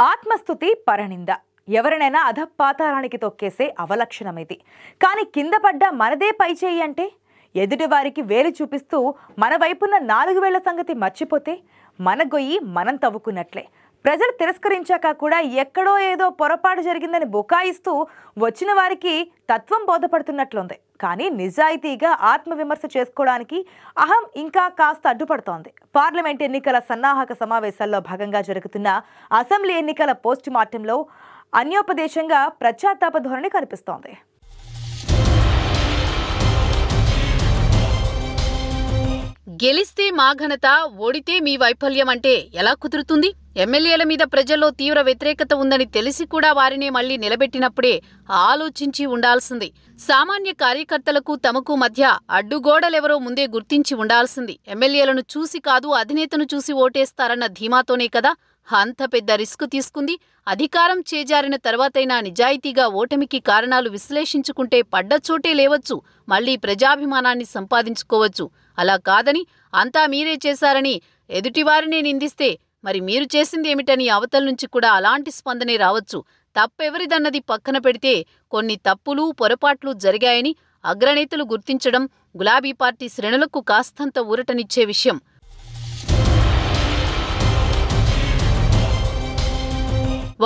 ఆత్మస్తుతి పరనింద ఎవరినైనా అధపాతాళానికి తొక్కేసే అవలక్షణమిది. కానీ కింద పడ్డ మనదే పైచేయి అంటే ఎదుటివారికి వేలు చూపిస్తూ మన వైపున్న 4 వేళ్ల సంగతి మర్చిపోతే మన గొయ్యి మనం తవ్వుకున్నట్లే. ప్రజలు తిరస్కరించాక కూడా ఎక్కడో ఏదో పొరపాటు జరిగిందని బుకాయిస్తూ వచ్చిన వారికి తత్వం బోధపడుతున్నట్లుంది. కానీ నిజాయితీగా ఆత్మవిమర్శ చేసుకోవడానికి అహం ఇంకా కాస్త అడ్డుపడుతోంది. పార్లమెంట్ ఎన్నికల సన్నాహక సమావేశాల్లో భాగంగా జరుగుతున్న అసెంబ్లీ ఎన్నికల పోస్ట్ మార్టంలో అన్యోపదేశంగా ప్రత్యాతాప ధోరణి కనిపిస్తోంది. గెలిస్తే మా ఘనత, ఓడితే మీ వైఫల్యం అంటే ఎలా కుదురుతుంది? ఎమ్మెల్యేల మీద ప్రజల్లో తీవ్ర వ్యతిరేకత ఉందని తెలిసి కూడా వారినే మళ్లీ నిలబెట్టినప్పుడే ఆలోచించి ఉండాల్సింది. సామాన్య కార్యకర్తలకు తమకు మధ్య అడ్డుగోడలెవరో ముందే గుర్తించి ఉండాల్సింది. ఎమ్మెల్యేలను చూసి కాదు, అధినేతను చూసి ఓటేస్తారన్న ధీమాతోనే కదా అంత పెద్ద రిస్క్ తీసుకుంది. అధికారం చేజారిన తర్వాతైనా నిజాయితీగా ఓటమికి కారణాలు విశ్లేషించుకుంటే పడ్డ చోటే లేవచ్చు, మళ్లీ ప్రజాభిమానాన్ని సంపాదించుకోవచ్చు. అలా కాదని అంతా మీరే చేశారని ఎదుటివారినే నిందిస్తే మరి మీరు చేసిందేమిటని అవతల నుంచి కూడా అలాంటి స్పందనే రావచ్చు. తప్పెవరిదన్నది పక్కన పెడితే కొన్ని తప్పులు, పొరపాట్లు జరిగాయని అగ్రనేతలు గుర్తించడం గులాబీ పార్టీ శ్రేణులకు కాస్తంత ఊరటనిచ్చే విషయం.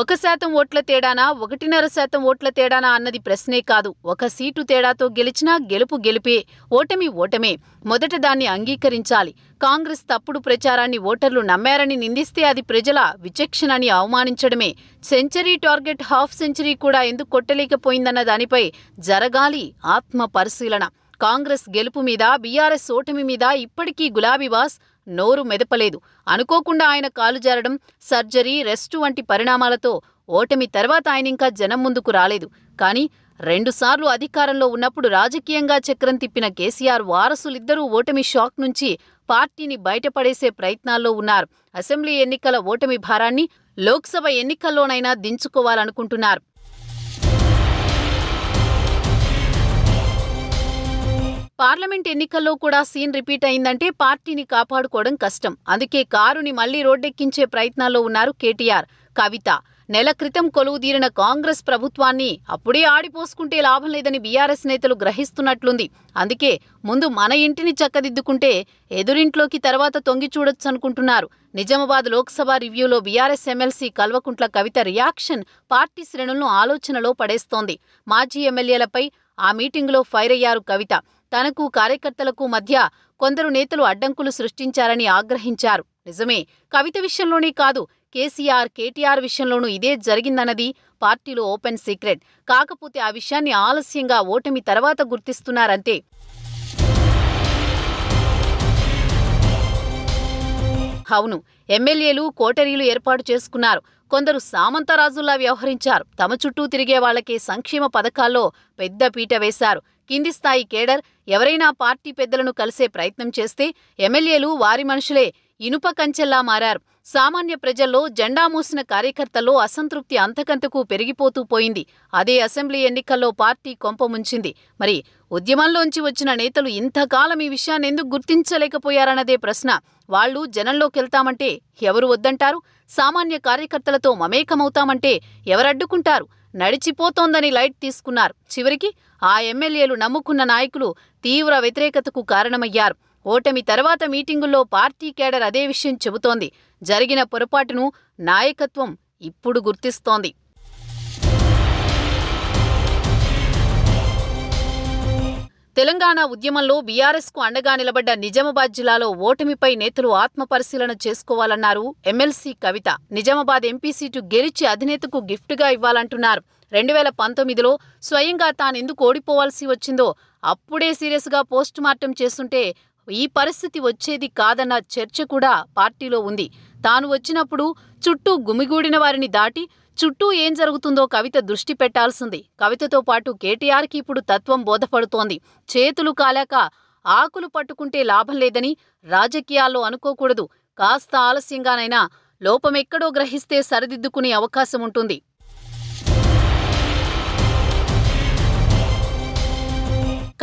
ఒక శాతం ఓట్ల తేడానా, 1.5% ఓట్ల తేడానా అన్నది ప్రశ్నే కాదు. ఒక సీటు తేడాతో గెలిచినా గెలుపు గెలిపే, ఓటమి ఓటమే. మొదట దాన్ని అంగీకరించాలి. కాంగ్రెస్ తప్పుడు ప్రచారాన్ని ఓటర్లు నమ్మారని నిందిస్తే అది ప్రజల విచక్షణని అవమానించడమే. సెంచరీ టార్గెట్ హాఫ్ సెంచరీ కూడా ఎందుకు కొట్టలేకపోయిందన్న దానిపై జరగాలి ఆత్మ పరిశీలన. కాంగ్రెస్ గెలుపు మీద, బీఆర్ఎస్ ఓటమి మీద ఇప్పటికీ గులాబీ బాస్ నోరు మెదపలేదు. అనుకోకుండా ఆయన కాలు జారడం, సర్జరీ, రెస్టు వంటి పరిణామాలతో ఓటమి తర్వాత ఆయనింకా జనం ముందుకు రాలేదు. కానీ 2 సార్లు అధికారంలో ఉన్నప్పుడు రాజకీయంగా చక్రం తిప్పిన కేసీఆర్ వారసులిద్దరూ ఓటమి షాక్ నుంచి పార్టీని బయటపడేసే ప్రయత్నాల్లో ఉన్నారు. అసెంబ్లీ ఎన్నికల ఓటమి భారాన్ని లోక్సభ ఎన్నికల్లోనైనా దించుకోవాలనుకుంటున్నారు. పార్లమెంట్ ఎన్నికల్లో కూడా సీన్ రిపీట్ అయిందంటే పార్టీని కాపాడుకోవడం కష్టం. అందుకే కారుని మళ్లీ రోడ్డెక్కించే ప్రయత్నాల్లో ఉన్నారు కేటీఆర్, కవిత. నెల క్రితం కొలువుదీరిన కాంగ్రెస్ ప్రభుత్వాన్ని అప్పుడే ఆడిపోసుకుంటే లాభం లేదని బీఆర్ఎస్ నేతలు గ్రహిస్తున్నట్లుంది. అందుకే ముందు మన ఇంటిని చక్కదిద్దుకుంటే ఎదురింట్లోకి తర్వాత తొంగి చూడొచ్చనుకుంటున్నారు. నిజామాబాద్ లోక్సభ రివ్యూలో BRS MLC Kalvakuntla Kavitha reaction party శ్రేణులను ఆలోచనలో పడేస్తోంది. మాజీ ఎమ్మెల్యేలపై ఆ మీటింగులో ఫైర్ అయ్యారు కవిత. తనకు, కార్యకర్తలకు మధ్య కొందరు నేతలు అడ్డంకులు సృష్టించారని ఆగ్రహించారు. నిజమే, కవిత విషయంలోనే కాదు, కేసీఆర్, కేటీఆర్ విషయంలోనూ ఇదే జరిగిందన్నది పార్టీలో ఓపెన్ సీక్రెట్. కాకపోతే ఆ విషయాన్ని ఆలస్యంగా ఓటమి తర్వాత గుర్తిస్తున్నారంతే. అవును, ఎమ్మెల్యేలు కోటరీలు ఏర్పాటు చేసుకున్నారు. కొందరు సామంతరాజుల్లా వ్యవహరించారు. తమ చుట్టూ తిరిగే వాళ్లకే సంక్షేమ పథకాల్లో పెద్ద పీట వేశారు. కింది స్థాయి కేడర్ ఎవరైనా పార్టీ పెద్దలను కలిసే ప్రయత్నం చేస్తే ఎమ్మెల్యేలు వారి మనుషులే ఇనుప కంచెల్లా మారారు. సామాన్య ప్రజల్లో జెండా మూసిన కార్యకర్తల్లో అసంతృప్తి అంతకంతకు పెరిగిపోతూ పోయింది. అదే అసెంబ్లీ ఎన్నికల్లో పార్టీ కొంపముంచింది. మరి ఉద్యమంలోంచి వచ్చిన నేతలు ఇంతకాలం ఈ విషయాన్ని ఎందుకు గుర్తించలేకపోయారన్నదే ప్రశ్న. వాళ్లు జనంలోకెళ్తామంటే ఎవరు వద్దంటారు? సామాన్య కార్యకర్తలతో మమేకమవుతామంటే ఎవరడ్డుకుంటారు? నడిచిపోతోందని లైట్ తీసుకున్నారు. చివరికి ఆ ఎమ్మెల్యేలు నమ్ముకున్న నాయకులు తీవ్ర వ్యతిరేకతకు కారణమయ్యారు. ఓటమి తర్వాత మీటింగుల్లో పార్టీ కేడర్ అదే విషయం చెబుతోంది. జరిగిన పొరపాటును నాయకత్వం ఇప్పుడు గుర్తిస్తోంది. తెలంగాణ ఉద్యమంలో బీఆర్ఎస్కు అండగా నిలబడ్డ నిజామాబాద్ జిల్లాలో ఓటమిపై నేతలు ఆత్మపరిశీలన చేసుకోవాలన్నారు ఎమ్మెల్సీ కవిత. నిజామాబాద్ ఎంపీ సీటు గెలిచి అధినేతకు గిఫ్ట్గా ఇవ్వాలంటున్నారు. 2019లో స్వయంగా తానెందుకు ఓడిపోవాల్సి వచ్చిందో అప్పుడే సీరియస్గా పోస్ట్ మార్టం చేస్తుంటే ఈ పరిస్థితి వచ్చేది కాదన్న చర్చ కూడా పార్టీలో ఉంది. తాను వచ్చినప్పుడు చుట్టూ గుమిగూడిన వారిని దాటి చుట్టూ ఏం జరుగుతుందో కవిత దృష్టి పెట్టాల్సింది. కవితతో పాటు కేటీఆర్కి ఇప్పుడు తత్వం బోధపడుతోంది. చేతులు కాలాక ఆకులు పట్టుకుంటే లాభం లేదని రాజకీయాల్లో అనుకోకూడదు. కాస్త ఆలస్యంగానైనా లోపమెక్కడో గ్రహిస్తే సరిదిద్దుకునే అవకాశం ఉంటుంది.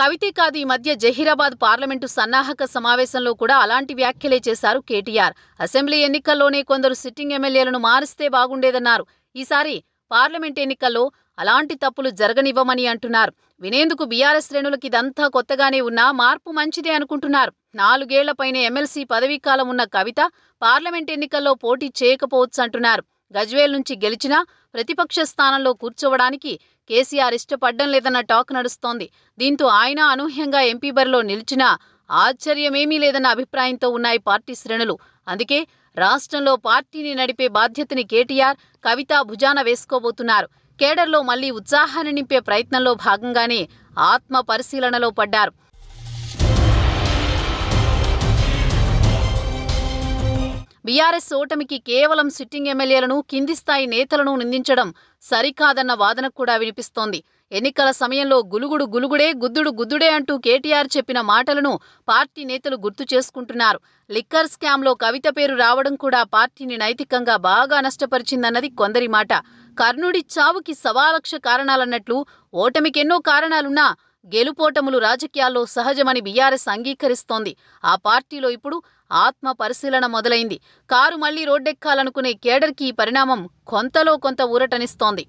కవితే కాదు, ఈ మధ్య జహీరాబాద్ పార్లమెంటు సన్నాహక సమావేశంలో కూడా అలాంటి వ్యాఖ్యలే చేశారు కేటీఆర్. అసెంబ్లీ ఎన్నికల్లోనే కొందరు సిట్టింగ్ ఎమ్మెల్యేలను మారిస్తే బాగుండేదన్నారు. ఈసారి పార్లమెంట్ ఎన్నికల్లో అలాంటి తప్పులు జరగనివ్వమని అంటున్నారు. వినేందుకు బీఆర్ఎస్ శ్రేణులకు ఇదంతా కొత్తగానే ఉన్నా మార్పు మంచిదే అనుకుంటున్నారు. 4 ఏళ్లపైనే ఎమ్మెల్సీ పదవీకాలం ఉన్న కవిత పార్లమెంట్ ఎన్నికల్లో పోటీ చేయకపోవచ్చంటున్నారు. గజ్వేల్ నుంచి గెలిచినా ప్రతిపక్ష స్థానంలో కూర్చోవడానికి కేసీఆర్ ఇష్టపడ్డం లేదన్న టాక్ నడుస్తోంది. దీంతో ఆయన అనూహ్యంగా ఎంపీ బరిలో నిలిచినా ఆశ్చర్యమేమీ లేదన్న అభిప్రాయంతో ఉన్నాయి పార్టీ శ్రేణులు. అందుకే రాష్ట్రంలో పార్టీని నడిపే బాధ్యతని కేటీఆర్, కవిత భుజాన వేసుకోబోతున్నారు. కేడర్లో మళ్లీ ఉత్సాహాన్ని నింపే ప్రయత్నంలో భాగంగానే ఆత్మ పరిశీలనలో పడ్డారు. బీఆర్ఎస్ ఓటమికి కేవలం సిట్టింగ్ ఎమ్మెల్యేలను, కింది స్థాయి నేతలను నిందించడం సరికాదన్న వాదన కూడా వినిపిస్తోంది. ఎన్నికల సమయంలో గులుగుడే గుద్దుడే అంటూ కేటీఆర్ చెప్పిన మాటలను పార్టీ నేతలు గుర్తు చేసుకుంటున్నారు. లిక్కర్ స్కామ్లో కవిత పేరు రావడం కూడా పార్టీని నైతికంగా బాగా నష్టపరిచిందన్నది కొందరి మాట. కర్ణుడి చావుకి 1,00,000 కారణాలన్నట్లు ఓటమికెన్నో కారణాలున్నా గెలుపోటములు రాజకీయాల్లో సహజమని బీఆర్ఎస్ అంగీకరిస్తోంది. ఆ పార్టీలో ఇప్పుడు ఆత్మ పరిశీలన మొదలైంది. కారు మళ్లీ రోడ్డెక్కాలనుకునే కేడర్కి ఈ పరిణామం కొంతలో కొంత ఊరటనిస్తోంది.